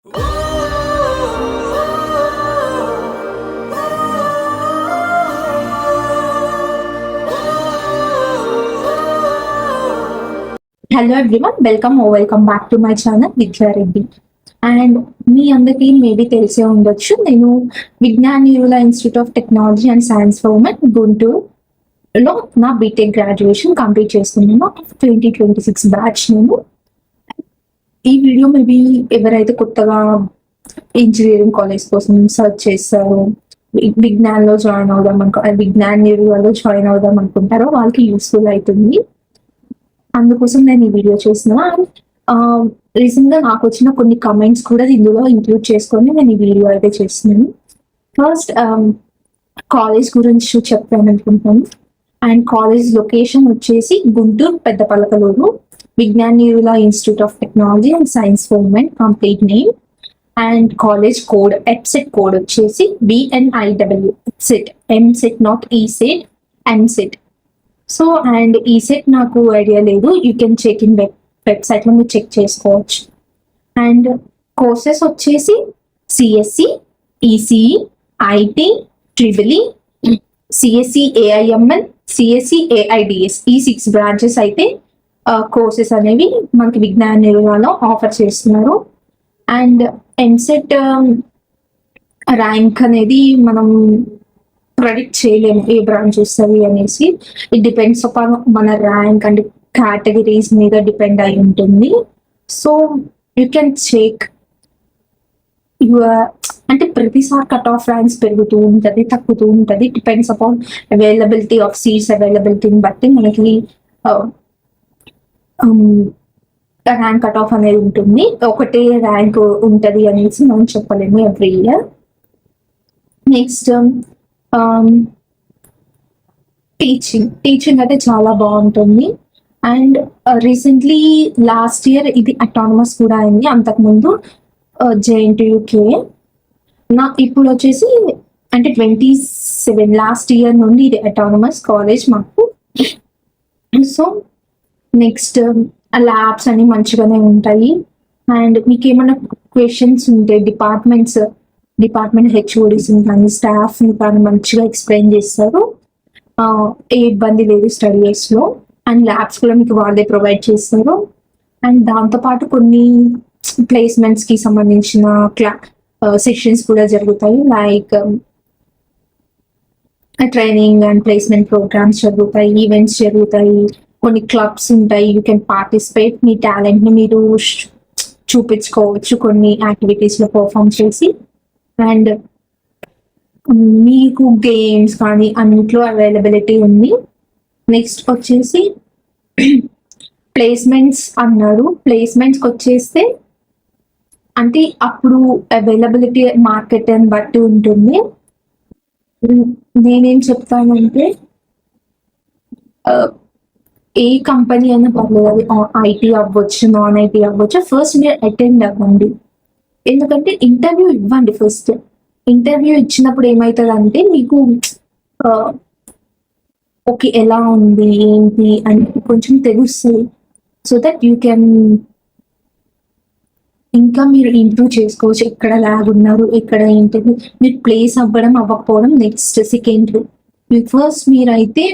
Hello everyone, welcome back to my channel Vidya Reddy. And మీ అందరికీ maybe తెలిసే ఉండొచ్చు, నేను Vignan Nirula institute of technology and science for women గుంటూరులో నా బీటెక్ గ్రాడ్యుయేషన్ కంప్లీట్ చేసుకున్నాను. 2026 బ్యాచ్. నేను ఈ వీడియో మేబీ ఎవరైతే కొత్తగా ఇంజనీరింగ్ కాలేజ్ కోసం సర్చ్ చేస్తారో, విజ్ఞాన్లో జాయిన్ అవుదాం విజ్ఞాన్ న్యూరులలో జాయిన్ అవుదాం అనుకుంటారో వాళ్ళకి యూస్ఫుల్ అవుతుంది. అందుకోసం నేను ఈ వీడియో చేసిన. రీసెంట్ గా నాకు వచ్చిన కొన్ని కమెంట్స్ కూడా ఇందులో ఇంక్లూడ్ చేసుకొని నేను ఈ వీడియో అయితే చేస్తున్నాను. ఫస్ట్ కాలేజ్ గురించి చెప్పాను అనుకుంటున్నాను. అండ్ కాలేజ్ లొకేషన్ వచ్చేసి Guntur Pedapalakaluru, Vignan Nirula institute of technology and science for women complete name. And college code EAPCET code వచ్చేసి BNIW EAPCET, EAMCET not ECET, EAMCET. So and ECET నాకు ఐడియా లేదు, యూ కెన్ చెక్ ఇన్ వెబ్సైట్లో మీరు check చేసుకోవచ్చు. And courses వచ్చేసి CSE, ECE, IT, TEEE, CSE AIML, CSE AIDS, ఈ 6 branches అయితే courses అనేవి మనకి విజ్ఞాన్ న్యూరులలో ఆఫర్ చేస్తున్నారు. అండ్ ఎంసెట్ ర్యాంక్ అనేది మనం ప్రెడిక్ట్ చేయలేము ఏ బ్రాంచ్ వస్తుంది అనేసి. ఇట్ డిపెండ్స్ అపాన్ మన ర్యాంక్ అండ్ కేటగిరీస్ మీద డిపెండ్ అయి ఉంటుంది. So you can check your, అంటే ప్రతిసారి కట్ ఆఫ్ ర్యాంక్స్ పెరుగుతూ ఉంటుంది, తగ్గుతూ ఉంటుంది. Depends upon availability of seats, అవైలబిలిటీని బట్టి మనకి ర్యాంక్ కట్ ఆఫ్ అనేది ఉంటుంది. ఒకటే ర్యాంక్ ఉంటుంది అనేసి మనం చెప్పలేము ఎవ్రీ ఇయర్. నెక్స్ట్ టీచింగ్ అయితే చాలా బాగుంటుంది. అండ్ రీసెంట్లీ లాస్ట్ ఇయర్ ఇది అటానమస్ కూడా అయింది, అంతకుముందు JNTUK. ఇప్పుడు వచ్చేసి అంటే 27 లాస్ట్ ఇయర్ నుండి ఇది అటానమస్ కాలేజ్ మాకు. సో నెక్స్ట్ ల్యాబ్స్ అన్ని మంచిగానే ఉంటాయి. అండ్ మీకు ఏమైనా క్వశ్చన్స్ ఉంటే డిపార్ట్మెంట్ HODs కానీ స్టాఫ్ కానీ మంచిగా ఎక్స్ప్లెయిన్ చేస్తారు. ఏ ఇబ్బంది లేదు స్టడీస్ లో. అండ్ ల్యాబ్స్ కూడా మీకు వాళ్ళే ప్రొవైడ్ చేస్తారు. అండ్ దాంతోపాటు కొన్ని ప్లేస్మెంట్స్ కి సంబంధించిన సెషన్స్ కూడా జరుగుతాయి, like training and placement programmes జరుగుతాయి, ఈవెంట్స్ జరుగుతాయి, కొన్ని క్లబ్స్ ఉంటాయి. యూ కెన్ పార్టిసిపేట్, మీ టాలెంట్ ని మీరు చూపించుకోవచ్చు కొన్ని యాక్టివిటీస్ లో పర్ఫామ్ చేసి. అండ్ మీకు గేమ్స్ కానీ అన్నిట్లో అవైలబిలిటీ ఉంది. నెక్స్ట్ వచ్చేసి ప్లేస్మెంట్స్ అన్నారు. ప్లేస్మెంట్స్కి వచ్చేస్తే అంటే అప్పుడు అవైలబిలిటీ మార్కెట్ అని బట్టి ఉంటుంది. నేనేం చెప్తానంటే ఏ కంపెనీ అయినా పర్లేదు, అది IT అవ్వచ్చు, నాన్ IT అవ్వచ్చు, ఫస్ట్ మీరు అటెండ్ అవ్వండి. ఎందుకంటే ఇంటర్వ్యూ ఇవ్వండి. ఫస్ట్ ఇంటర్వ్యూ ఇచ్చినప్పుడు ఏమవుతుంది అంటే మీకు ఓకే ఎలా ఉంది ఏంటి అని కొంచెం తెలుస్తుంది. సో దట్ యూ కెన్ ఇంకా మీరు ఇంప్రూవ్ చేసుకోవచ్చు. ఎక్కడ ల్యాగ్ ఉన్నారు, ఎక్కడ ఏంటి, మీరు ప్లేస్ అవ్వకపోవడం నెక్స్ట్ సెకండ్. ఫస్ట్ మీరైతే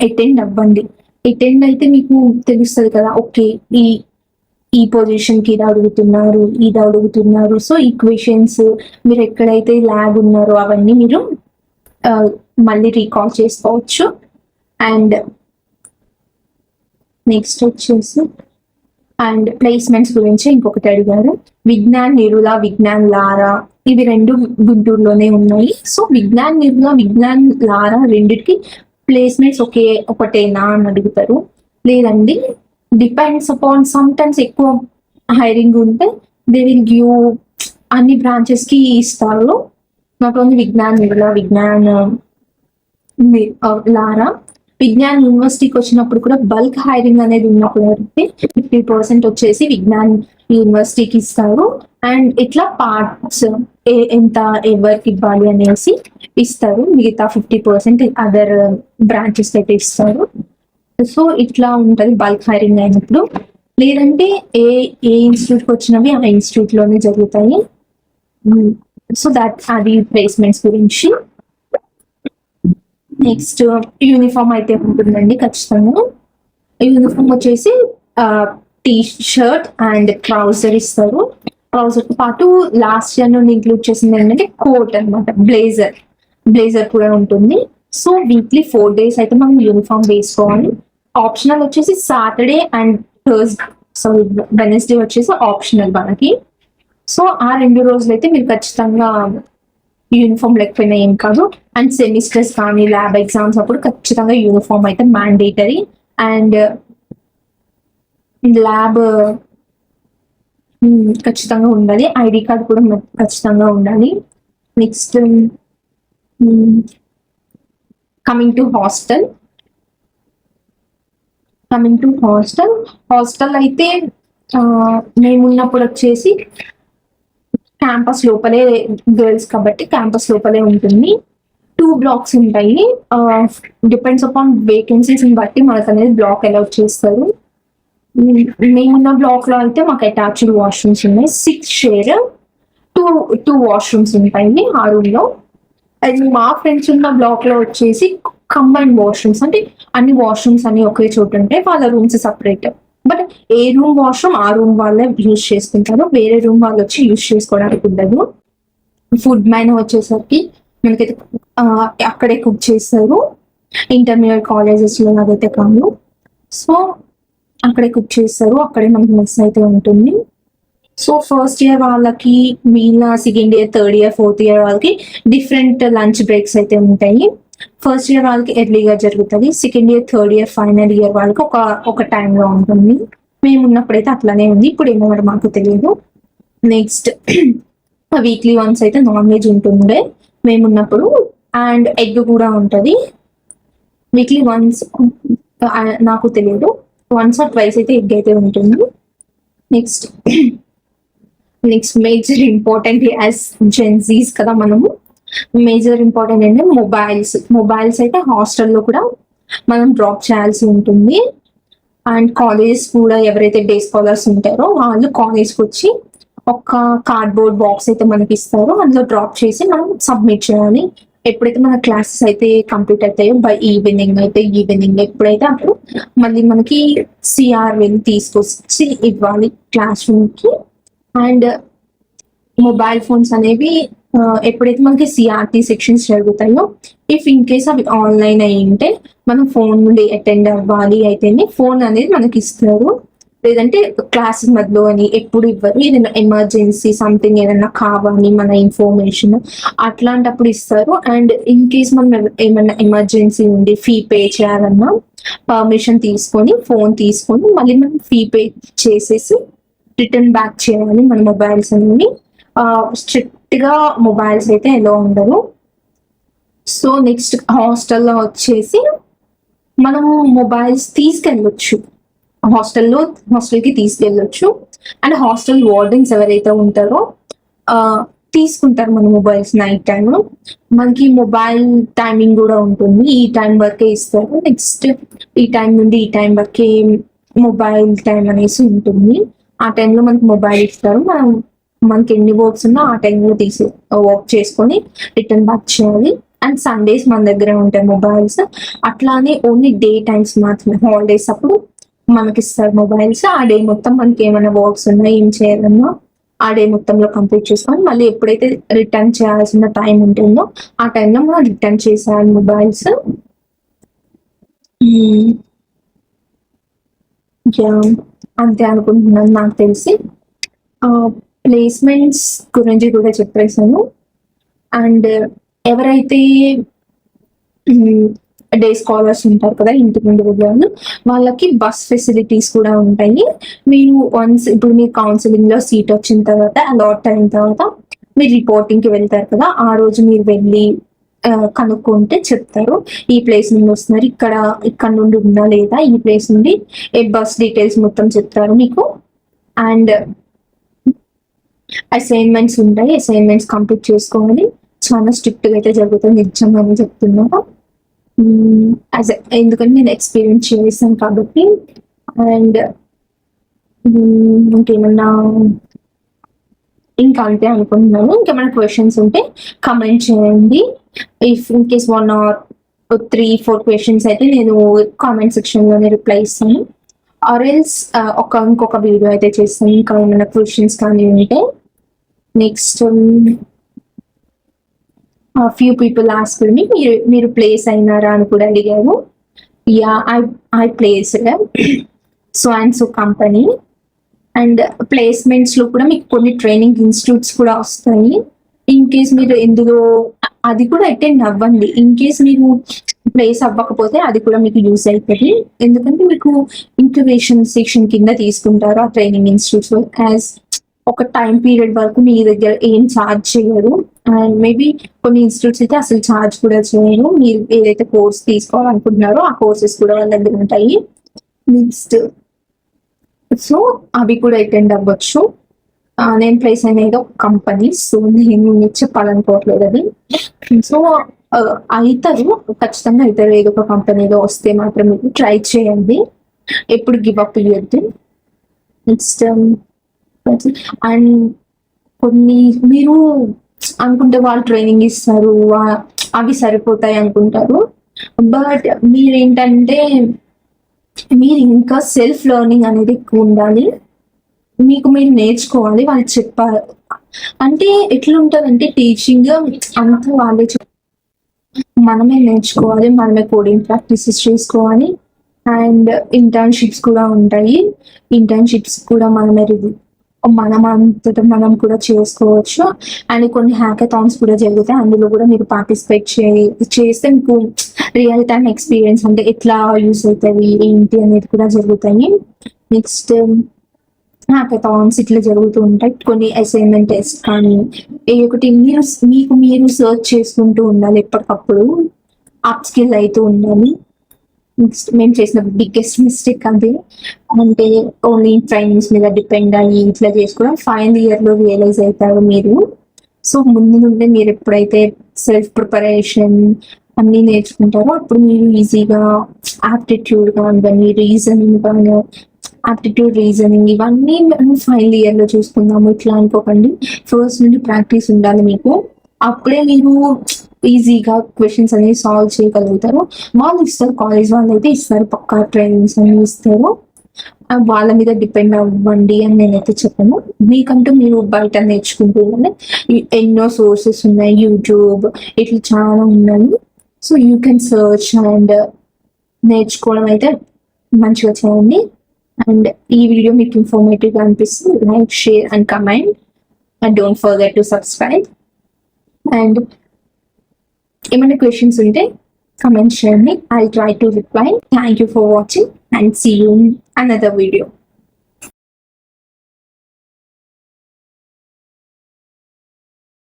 అటెండ్ అవ్వండి. అటెండ్ అయితే మీకు తెలుస్తుంది కదా, ఓకే ఈ పొజిషన్ కి ఇది అడుగుతున్నారు. సో ఈ క్వశ్చన్స్ మీరు ఎక్కడైతే ల్యాగ్ ఉన్నారో అవన్నీ మీరు మళ్ళీ రీకాల్ చేసుకోవచ్చు. అండ్ నెక్స్ట్ వచ్చేసి అండ్ ప్లేస్మెంట్స్ గురించి ఇంకొకటి అడిగారు. విజ్ఞాన్ న్యూరుల, విజ్ఞాన్ లారా, ఇవి రెండు గుంటూరులోనే ఉన్నాయి. సో విజ్ఞాన్ న్యూరుల, విజ్ఞాన్ లారా రెండిటికి ప్లేస్మెంట్స్ ఒకటేనా అని అడుగుతారు. లేదండి, డిపెండ్స్ అపాన్, సమ్ టైమ్స్ ఎక్కువ హైరింగ్ ఉంటే దే విల్ గివ్ అన్ని బ్రాంచెస్ కి ఇస్తారు. నాట్ ఓన్లీ విజ్ఞాన్ న్యూరుల, విజ్ఞాన్ లారా. విజ్ఞాన్ యూనివర్సిటీకి వచ్చినప్పుడు కూడా బల్క్ హైరింగ్ అనేది ఉన్నప్పుడు అయితే 50% వచ్చేసి విజ్ఞాన్ యూనివర్సిటీకి ఇస్తారు. అండ్ ఇట్లా పార్ట్స్ ఎంత ఎవరికి ఇవ్వాలి అనేసి ఇస్తారు. మిగతా 50% అదర్ బ్రాంచెస్ అయితే ఇస్తారు. సో ఇట్లా ఉంటది బల్క్ హైరింగ్ అయినప్పుడు. లేదంటే ఏ ఏ ఇన్స్టిట్యూట్కి వచ్చినవి ఆ ఇన్స్టిట్యూట్లోనే జరుగుతాయి. సో దట్ అది ప్లేస్మెంట్స్ గురించి. నెక్స్ట్ యూనిఫామ్ అయితే ఉంటుందండి ఖచ్చితంగా. యూనిఫామ్ వచ్చేసి టీ షర్ట్ అండ్ ట్రౌజర్ ఇస్తారు. ట్రౌజర్ తో పాటు లాస్ట్ ఇయర్ నుండి ఇంక్లూడ్ చేసింది ఏంటంటే కోట్ అనమాట, బ్లేజర్ కూడా ఉంటుంది. సో వీక్లీ 4 days అయితే మనం యూనిఫామ్ వేసుకోవాలి. ఆప్షనల్ వచ్చేసి Saturday and Thursday, sorry Wednesday వచ్చేసి ఆప్షనల్ మనకి. సో ఆ 2 రోజులు అయితే మీరు ఖచ్చితంగా యూనిఫామ్ లేకపోయినా ఏం కాదు. అండ్ సెమిస్టర్స్ కానీ ల్యాబ్ ఎగ్జామ్స్ అప్పుడు ఖచ్చితంగా యూనిఫామ్ అయితే మ్యాండేటరీ. అండ్ ల్యాబ్ ఖచ్చితంగా ఉండాలి. ఐడి కార్డ్ కూడా ఖచ్చితంగా ఉండాలి. Next coming to hostel. Hostel అయితే మేమున్నప్పుడు వచ్చేసి క్యాంపస్ లోపలే, గర్ల్స్ కాబట్టి క్యాంపస్ లోపలే ఉంటుంది. 2 blocks ఉంటాయి. డిపెండ్స్ అపాన్ వేకెన్సీస్ బట్టి మనకు అనేది బ్లాక్ అలాట్ చేస్తారు. మేమున్న బ్లాక్ లో అయితే మాకు అటాచ్డ్ వాష్రూమ్స్ ఉన్నాయి. 6 షేర్, 2 వాష్రూమ్స్ ఉంటాయి ఆ రూమ్ లో. అండ్ మా ఫ్రెండ్స్ ఉన్న బ్లాక్ లో వచ్చేసి కంబైన్డ్ వాష్రూమ్స్, అంటే అన్ని వాష్రూమ్స్ అన్ని ఒకే చోటు ఉంటాయి, వాళ్ళ rooms separate. But A room washroom ఆ రూమ్ వాళ్ళే యూజ్ చేసుకుంటారు, వేరే రూమ్ వాళ్ళు వచ్చి యూజ్ చేసుకోవడానికి ఉండదు. ఫుడ్ మ్యాన్ వచ్చేసరికి మనకైతే అక్కడే కుక్ చేస్తారు. ఇంటర్మీడియట్ కాలేజెస్ లో అదైతే కాదు. సో అక్కడే కుక్ చేస్తారు, అక్కడే మనకి మెస్ అయితే ఉంటుంది. సో ఫస్ట్ ఇయర్ వాళ్ళకి, మిగిలిన second year, third year, fourth year వాళ్ళకి డిఫరెంట్ లంచ్ బ్రేక్స్ అయితే ఉంటాయి. ఫస్ట్ ఇయర్ వాళ్ళకి ఎర్లీగా జరుగుతుంది. Second year, third year, final year వాళ్ళకి ఒక టైంలో ఉంటుంది. మేము ఉన్నప్పుడైతే అట్లానే ఉంది, ఇప్పుడు ఏమో మరి మాకు తెలియదు. నెక్స్ట్ వీక్లీ వన్స్ అయితే నాన్ వెజ్ ఉంటుండే మేమున్నప్పుడు. అండ్ ఎగ్ కూడా ఉంటుంది వీక్లీ వన్స్, నాకు తెలియదు, వన్స్ ఆర్ ట్వైస్ అయితే ఎగ్ అయితే ఉంటుంది. Next major important as Gen Zs కదా మనము, మేజర్ ఇంపార్టెంట్ అంటే మొబైల్స్ అయితే హాస్టల్లో కూడా మనం డ్రాప్ చేయాల్సి ఉంటుంది. అండ్ కాలేజ్ కూడా ఎవరైతే డే స్కాలర్స్ ఉంటారో వాళ్ళు కాలేజ్కి వచ్చి ఒక కార్డ్బోర్డ్ బాక్స్ అయితే మనకి ఇస్తారు, అందులో డ్రాప్ చేసి మనం సబ్మిట్ చేయాలి. ఎప్పుడైతే మన క్లాసెస్ అయితే కంప్లీట్ అవుతాయో బై ఈవినింగ్ ఎప్పుడైతే అప్పుడు మళ్ళీ మనకి సిఆర్ వెళ్ళి తీసుకొచ్చి ఇవ్వాలి క్లాస్ రూమ్ కి. అండ్ మొబైల్ ఫోన్స్ అనేవి ఎప్పుడైతే మనకి సిఆర్టీ సెక్షన్స్ జరుగుతాయో, ఇఫ్ ఇన్ కేస్ అవి ఆన్లైన్ అయి ఉంటే మనం ఫోన్ నుండి అటెండ్ అవ్వాలి అయితేనే ఫోన్ అనేది మనకి ఇస్తారు. లేదంటే క్లాస్ మధ్యలో అని ఎప్పుడు ఇవ్వరు. ఏదైనా ఎమర్జెన్సీ సంథింగ్ ఏదైనా కావాలి మన ఇన్ఫర్మేషన్ అట్లాంటప్పుడు ఇస్తారు. అండ్ ఇన్ కేస్ మనం ఏమైనా ఎమర్జెన్సీ ఉండి ఫీ పే చేయాలన్నా పర్మిషన్ తీసుకొని ఫోన్ తీసుకొని మళ్ళీ మనం ఫీ పే చేసేసి రిటర్న్ బ్యాక్ చేయాలి మన మొబైల్స్ అనేవి. స్ట్రిక్ట్ గా మొబైల్స్ అయితే ఎలా ఉండవు. సో నెక్స్ట్ హాస్టల్లో వచ్చేసి మనం మొబైల్స్ తీసుకెళ్ళొచ్చు, హాస్టల్కి తీసుకెళ్ళొచ్చు. అండ్ హాస్టల్ వార్డెన్స్ ఎవరైతే ఉంటారో తీసుకుంటారు మన మొబైల్స్ నైట్ టైం. మనకి మొబైల్ టైమింగ్ కూడా ఉంటుంది, ఈ టైం వరకే ఇస్తారు. నెక్స్ట్ ఈ టైం నుండి ఈ టైం వరకే మొబైల్ టైం అనేసి ఉంటుంది. ఆ టైంలో మనకి మొబైల్ ఇస్తారు, మనకి ఎన్ని వర్క్స్ ఉన్నా ఆ టైంలో తీసి వర్క్ చేసుకొని రిటర్న్ బ్యాక్ చేయాలి. అండ్ సండేస్ మన దగ్గర ఉంటాయి మొబైల్స్. అట్లానే ఓన్లీ డే టైమ్స్ మాత్రమే, హాలిడేస్ అప్పుడు మనకి ఇస్తారు మొబైల్స్. ఆ డే మొత్తం మనకి ఏమైనా వర్క్స్ ఉన్నా ఏం చేయాలన్నా ఆ డే మొత్తంలో కంప్లీట్ చేసుకొని మళ్ళీ ఎప్పుడైతే రిటర్న్ చేయాల్సిన టైం ఉంటుందో ఆ టైంలో మనం రిటర్న్ చేసేయాలి మొబైల్స్. అంతే అనుకుంటున్నాను నాకు తెలిసి. ప్లేస్మెంట్స్ గురించి కూడా చెప్పేసాను. అండ్ ఎవరైతే డే స్కాలర్స్ ఉంటారు కదా ఇంటి ముందు వాళ్ళు, వాళ్ళకి బస్ ఫెసిలిటీస్ కూడా ఉంటాయి. మీరు వన్స్ ఇప్పుడు మీ కౌన్సిలింగ్ లో సీట్ వచ్చిన తర్వాత, అలాట్ అయిన తర్వాత మీరు రిపోర్టింగ్ కి వెళ్తారు కదా, ఆ రోజు మీరు వెళ్ళి కనుక్కుంటే చెప్తారు ఈ ప్లేస్ నుండి వస్తున్నారు, ఇక్కడ నుండి ఉందా లేదా, ఈ ప్లేస్ నుండి బస్ డీటెయిల్స్ మొత్తం చెప్తారు మీకు. అండ్ అసైన్మెంట్స్ ఉంటాయి, అసైన్మెంట్స్ కంప్లీట్ చేసుకోవాలి. చాలా స్ట్రిక్ట్ గా అయితే జరుగుతుంది, నిజంగా చెప్తున్నాను. ఎందుకంటే నేను ఎక్స్పీరియన్స్ చేసాను కాబట్టి. అండ్ ఇంకేమన్నా ఇంకా అంతే అనుకుంటున్నాను. ఇంకేమైనా క్వశ్చన్స్ ఉంటే కమెంట్ చేయండి. If in case 1 or 3-4 questions అయితే నేను కామెంట్ సెక్షన్‌లోనే రిప్లై ఇస్తాను. ఆర్ ఎల్స్ ఇంకొక వీడియో అయితే చేస్తాను. ఇంకా ఏమైనా క్వశ్చన్స్ కానీ ఉంటే. Next few people asked me మీరు ప్లేస్ అయినారా అని కూడా అడిగారు. Yeah! I placed so and so company. And ప్లేస్మెంట్స్‌లో కూడా మీకు కొన్ని ట్రైనింగ్ ఇన్‌స్టిట్యూట్స్ కూడా వస్తాయి. ఇన్ కేస్ మీరు ఇందులో అది కూడా అటెండ్ అవ్వండి. ఇన్ కేస్ మీరు ప్లేస్ అవ్వకపోతే అది కూడా మీకు యూజ్ అయితది. ఎందుకంటే మీకు ఇంక్యుబేషన్ సెక్షన్ కింద తీసుకుంటారు ఆ ట్రైనింగ్ ఇన్‌స్టిట్యూట్స్‌లో. ఒక టైమ్ పీరియడ్ వరకు మీ దగ్గర ఏం చార్జ్ చేయరు. అండ్ మేబీ కొన్ని ఇన్‌స్టిట్యూట్స్ అయితే అసలు చార్జ్ కూడా చేయరు. మీరు ఏదైతే కోర్స్ తీసుకోవాలనుకుంటున్నారో ఆ కోర్సెస్ కూడా వాళ్ళ దగ్గర ఉంటాయి. నెక్స్ట్ సో అవి కూడా అటెండ్ అవ్వచ్చు. నేను ప్లేస్ అనేది ఒక కంపెనీ. సో నేను మీకు చెప్పాలనుకోవట్లేదు అది. సో అయితారు, ఖచ్చితంగా అయితారు. ఏదో ఒక కంపెనీలో వస్తే మాత్రం మీరు ట్రై చేయండి. ఎప్పుడు గివ్ అప్ ఇయ్యొద్దు. నెక్స్ట్ అండ్ కొన్ని మీరు అనుకుంటే వాళ్ళు ట్రైనింగ్ ఇస్తారు, అవి సరిపోతాయి అనుకుంటారు. బట్ మీరేంటంటే మీరు ఇంకా సెల్ఫ్ లెర్నింగ్ అనేది ఎక్కువ ఉండాలి. మీకు మీరు నేర్చుకోవాలి. వాళ్ళు చెప్పారు అంటే ఎట్లుంటదంటే టీచింగ్ అంతా వాళ్ళే మనమే నేర్చుకోవాలి. మనమే కోడింగ్ ప్రాక్టీసెస్ చేసుకోవాలి. అండ్ ఇంటర్న్‌షిప్స్ కూడా ఉంటాయి. ఇంటర్న్‌షిప్స్ కూడా మనం అంతట మనం కూడా చేసుకోవచ్చు. అండ్ కొన్ని హ్యాకథాన్స్ కూడా జరుగుతాయి. అందులో కూడా మీరు పార్టిసిపేట్ చేస్తే మీకు రియల్ టైమ్ ఎక్స్‌పీరియన్స్ అంటే ఎట్లా యూజ్ అవుతది, ఏంటి అనేది కూడా జరుగుతాయి. నెక్స్ట్ హ్యాకథాన్స్ ఇట్లా జరుగుతూ ఉంటాయి. కొన్ని అసైన్‌మెంట్ టెస్ట్ కానీ ఒకటి మీకు మీరు సెర్చ్ చేసుకుంటూ ఉండాలి ఎప్పటికప్పుడు. అప్ స్కిల్ అయితూ ఉండాలి. నెక్స్ట్ మేము చేసిన బిగ్గెస్ట్ మిస్టేక్ అదే. అంటే ఓన్లీ ట్రైనింగ్స్ మీద డిపెండ్ అయ్యి ఇట్లా చేసుకోవడం. ఫైనల్ ఇయర్‌లో రియలైజ్ అయితారు మీరు. సో ముందు నుండే మీరు ఎప్పుడైతే సెల్ఫ్ ప్రిపరేషన్ అన్నీ నేర్చుకుంటారో అప్పుడు మీరు ఈజీగా ఆప్టిట్యూడ్ కానివ్వండి, రీజనింగ్ కానీ ఆప్టిట్యూడ్, రీజనింగ్ ఇవన్నీ మనం ఫైనల్ ఇయర్‌లో చూసుకుందాము ఇట్లా అనుకోకండి. ఫస్ట్ నుండి ప్రాక్టీస్ ఉండాలి మీకు. అప్పుడే మీరు ఈజీగా క్వెషన్స్ అనేవి సాల్వ్ చేయగలుగుతారు. వాళ్ళు ఇస్తారు, కాలేజ్ వాళ్ళైతే ఇస్తారు, పక్కా ట్రైనింగ్స్ అన్నీ ఇస్తారు. వాళ్ళ మీద డిపెండ్ అవ్వండి అని నేనైతే చెప్పను. మీకంటూ మీరు బయట నేర్చుకుంటూ ఉండండి. ఎన్నో సోర్సెస్ ఉన్నాయి. యూట్యూబ్ ఇట్లా చాలా ఉన్నాయి. So you can search and నేర్చుకోవడం అయితే మంచిగా చేయండి. అండ్ ఈ వీడియో మీకు ఇన్ఫర్మేటివ్‌గా అనిపిస్తే like, share and comment. And don't forget to subscribe. And ఏమైనా క్వెషన్స్ ఉంటే కమెంట్ చేయండి. I try to reply. Thank you for watching and see you in another video.